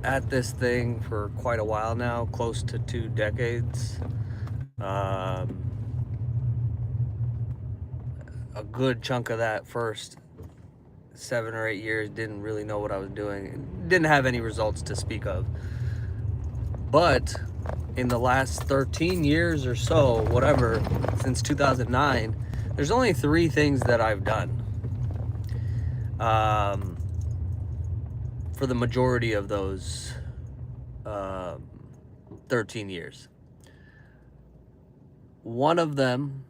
at this thing for quite a while now, close to 2 decades. Um, a good chunk of that first 7 or 8 years didn't really know what I was doing. Didn't have any results to speak of. But in the last 13 years or so, whatever, since 2009, there's only three things that I've done um, for the majority of those um 13 years. One of them,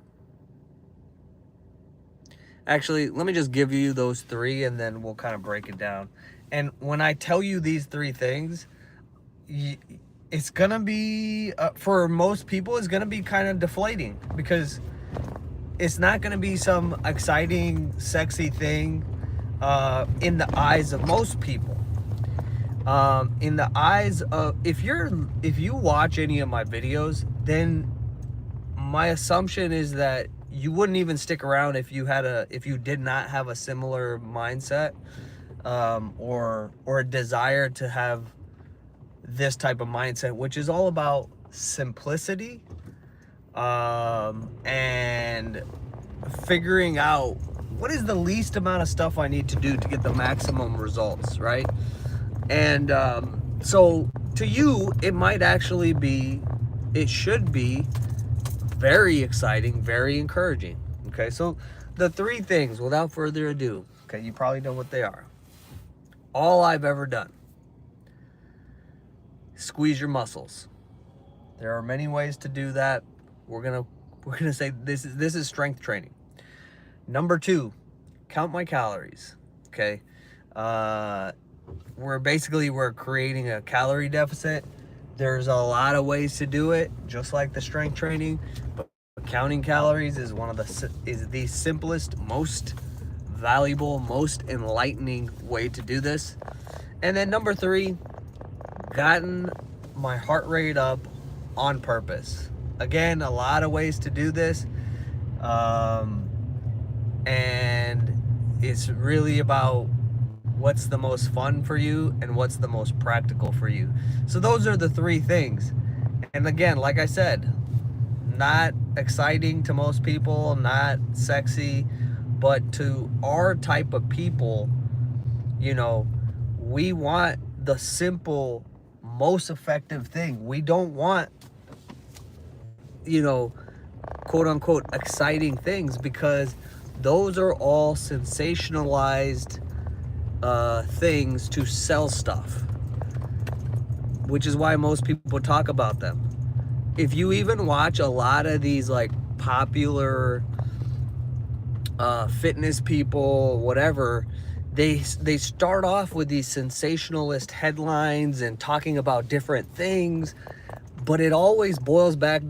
actually, let me just give you those three and then we'll kind of break it down. And when I tell you these three things, it's gonna be for most people, it's gonna be kind of deflating because it's not gonna be some exciting, sexy thing in the eyes of most people. In the eyes of, if you watch any of my videos, then my assumption is that you wouldn't even stick around if you did not have a similar mindset, or a desire to have this type of mindset, which is all about simplicity, and figuring out what is the least amount of stuff I need to do to get the maximum results, right? And so to you, it should be very exciting, very encouraging. Okay, so the three things, without further ado, okay, you probably know what they are. All I've ever done: squeeze your muscles. There are many ways to do that. We're gonna say this is strength training. Number two, count my calories. Okay, we're creating a calorie deficit. There's a lot of ways to do it, just like the strength training, but counting calories is the simplest, most valuable, most enlightening way to do this. And then number three, gotten my heart rate up on purpose. Again, a lot of ways to do this, and it's really about what's the most fun for you and what's the most practical for you. So those are the three things. And again, like I said, not exciting to most people, not sexy, but to our type of people, you know, we want the simple, most effective thing. We don't want, you know, quote unquote exciting things, because those are all sensationalized things to sell stuff, which is why most people talk about them. If you even watch a lot of these like popular fitness people, whatever, they start off with these sensationalist headlines and talking about different things, but it always boils back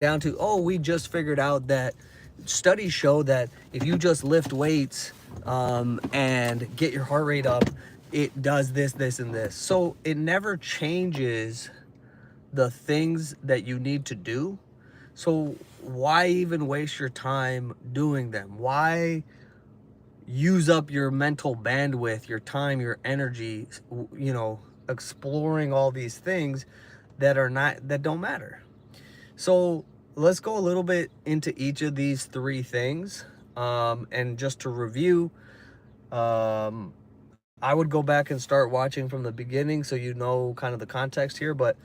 down to, oh, we just figured out that studies show that if you just lift weights and get your heart rate up, it does this, this, and this. So it never changes the things that you need to do. So why even waste your time doing them? Why use up your mental bandwidth, your time, your energy, exploring all these things that don't matter? So let's go a little bit into each of these three things. And just to review, I would go back and start watching from the beginning so you know kind of the context here. But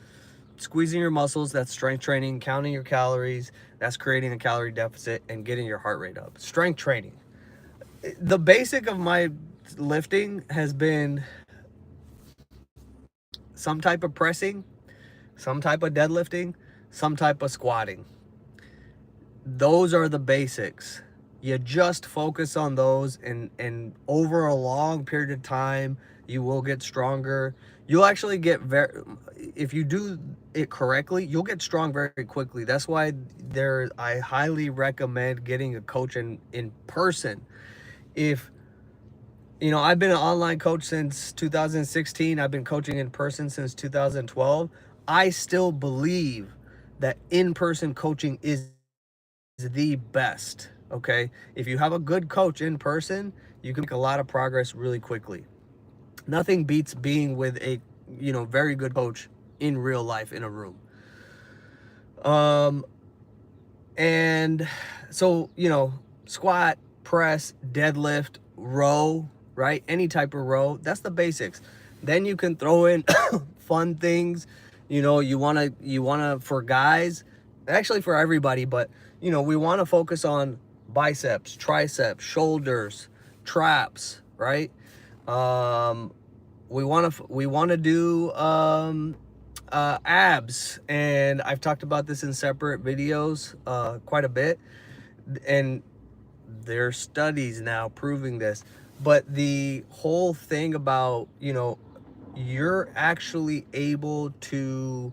squeezing your muscles, that's strength training. Counting your calories, that's creating a calorie deficit and getting your heart rate up. Strength training. The basic of my lifting has been some type of pressing, some type of deadlifting, some type of squatting. Those are the basics. You just focus on those, and over a long period of time, you will get stronger. You'll actually get if you do it correctly, you'll get strong very quickly. That's why I highly recommend getting a coach in person. If I've been an online coach since 2016. I've been coaching in person since 2012. I still believe that in-person coaching is the best. Okay, if you have a good coach in person, you can make a lot of progress really quickly. Nothing beats being with a very good coach in real life in a room. Um, and so, squat, press, deadlift, row, right? Any type of row. That's the basics. Then you can throw in fun things. You wanna for guys, actually for everybody, but we want to focus on biceps, triceps, shoulders, traps, right? Um, we want to do abs, and I've talked about this in separate videos quite a bit, and there's studies now proving this. But the whole thing about you're actually able to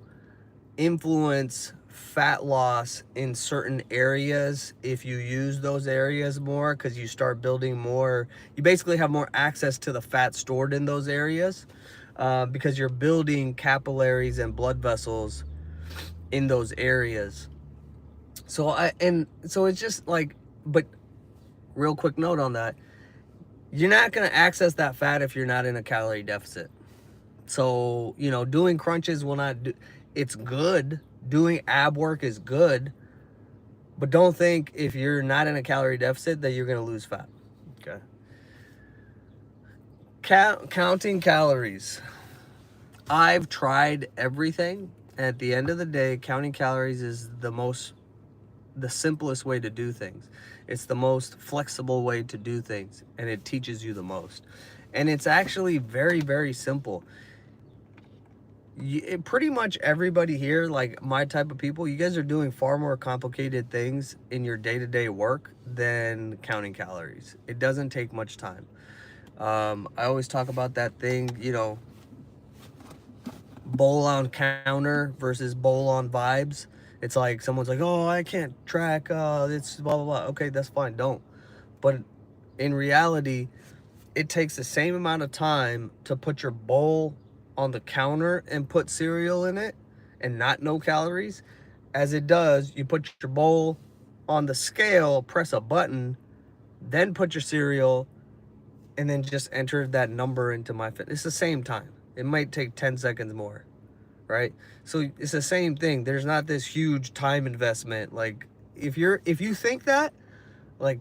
influence fat loss in certain areas if you use those areas more, because you start building more. You basically have more access to the fat stored in those areas, because you're building capillaries and blood vessels in those areas. So it's just like, but real quick note on that, you're not going to access that fat if you're not in a calorie deficit. So, doing crunches will not do, it's good. Doing ab work is good, but don't think if you're not in a calorie deficit that you're going to lose fat. Okay. Counting calories. I've tried everything. At the end of the day, counting calories is the simplest way to do things. It's the most flexible way to do things, and it teaches you the most. And it's actually very, very simple. Pretty much everybody here, like my type of people, you guys are doing far more complicated things in your day-to-day work than counting calories. It doesn't take much time. I always talk about that thing, bowl on counter versus bowl on vibes. It's like someone's like, oh, I can't track, it's blah, blah, blah. Okay, that's fine, don't. But in reality, it takes the same amount of time to put your bowl on the counter and put cereal in it and not know calories as it does you put your bowl on the scale, press a button, then put your cereal, and then just enter that number into MyFitness. It's the same time. It might take 10 seconds more, right? So it's the same thing. There's not this huge time investment. Like if you think that, like,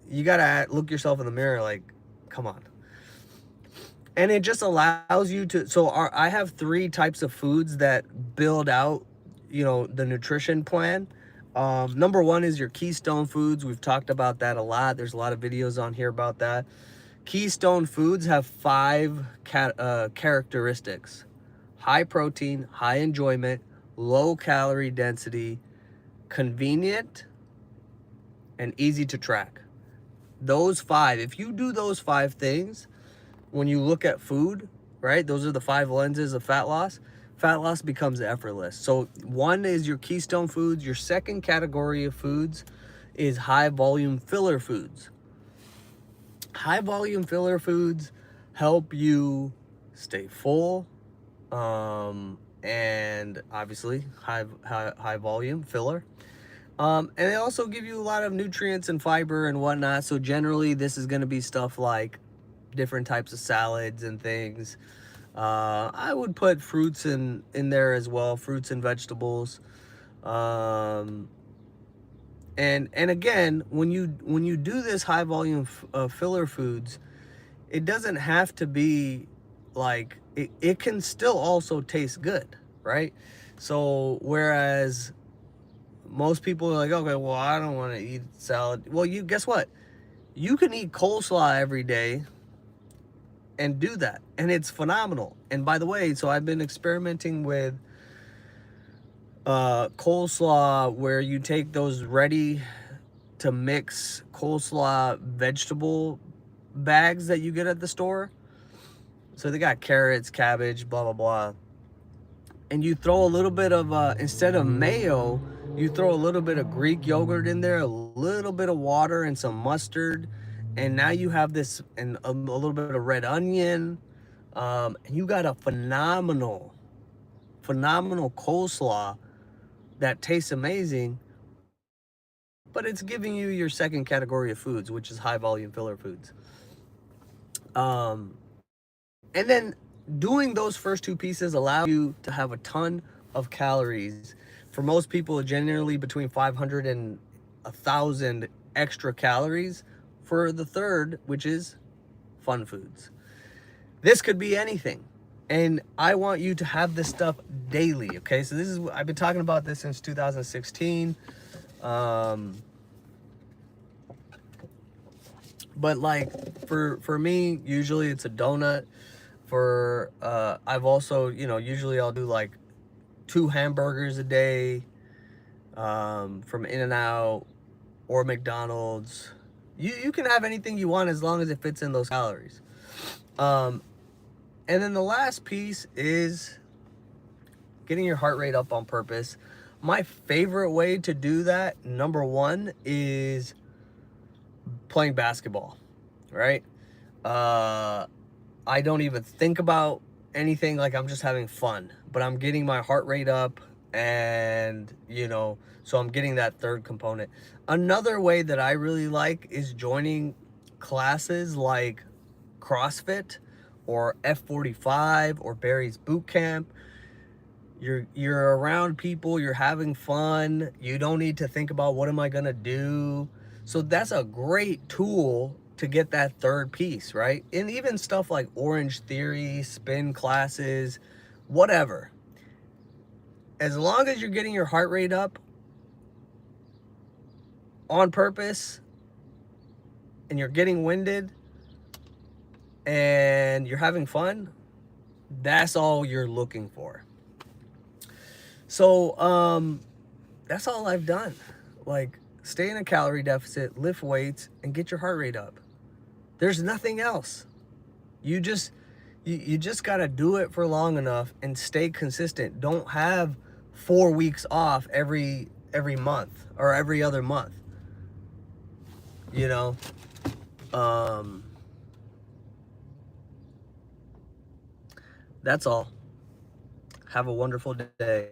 you gotta look yourself in the mirror, like, come on. And it just allows you to, I have 3 types of foods that build out the nutrition plan. Number 1 is your keystone foods. We've talked about that a lot. There's a lot of videos on here about that. Keystone foods have 5 characteristics: high protein, high enjoyment, low calorie density, convenient, and easy to track. Those 5, if you do those 5 things, when you look at food, right? Those are the 5 lenses of fat loss. Fat loss becomes effortless. So 1 is your keystone foods. Your second category of foods is high volume filler foods. High volume filler foods help you stay full, and obviously high volume filler. And they also give you a lot of nutrients and fiber and whatnot. So generally, this is going to be stuff like different types of salads and things. I would put fruits in there as well, fruits and vegetables. And again, when you do this high volume filler foods, it doesn't have to be like, it can still also taste good, right? So whereas most people are like, okay, well, I don't want to eat salad. Well, guess what? You can eat coleslaw every day and do that, and it's phenomenal. And by the way, so I've been experimenting with coleslaw, where you take those ready to mix coleslaw vegetable bags that you get at the store. So they got carrots, cabbage, blah, blah, blah. And you throw a little bit of, instead of mayo, you throw a little bit of Greek yogurt in there, a little bit of water and some mustard. And now you have this, and a little bit of red onion. And you got a phenomenal coleslaw that tastes amazing, but it's giving you your second category of foods, which is high volume filler foods. And then doing those first two pieces allow you to have a ton of calories. For most people, generally between 500 and 1,000 extra calories for the third, which is fun foods. This could be anything. And I want you to have this stuff daily, okay? So this is, I've been talking about this since 2016. But like for me, usually it's a donut. For I've also, you know, usually I'll do like 2 hamburgers a day, from In-N-Out or McDonald's. You can have anything you want as long as it fits in those calories. And then the last piece is getting your heart rate up on purpose. My favorite way to do that, number one, is playing basketball, right? I don't even think about anything, like I'm just having fun, but I'm getting my heart rate up, and you know, so I'm getting that third component. Another way that I really like is joining classes like CrossFit or F45 or Barry's Boot Camp. You're around people, you're having fun, you don't need to think about what am I gonna do. So that's a great tool to get that third piece, right? And even stuff like Orange Theory, spin classes, whatever. As long as you're getting your heart rate up on purpose and you're getting winded and you're having fun, that's all you're looking for. So that's all I've done. Like, stay in a calorie deficit, lift weights, and get your heart rate up. There's nothing else. You just got to do it for long enough and stay consistent. Don't have 4 weeks off every month or every other month. You know, that's all. Have a wonderful day.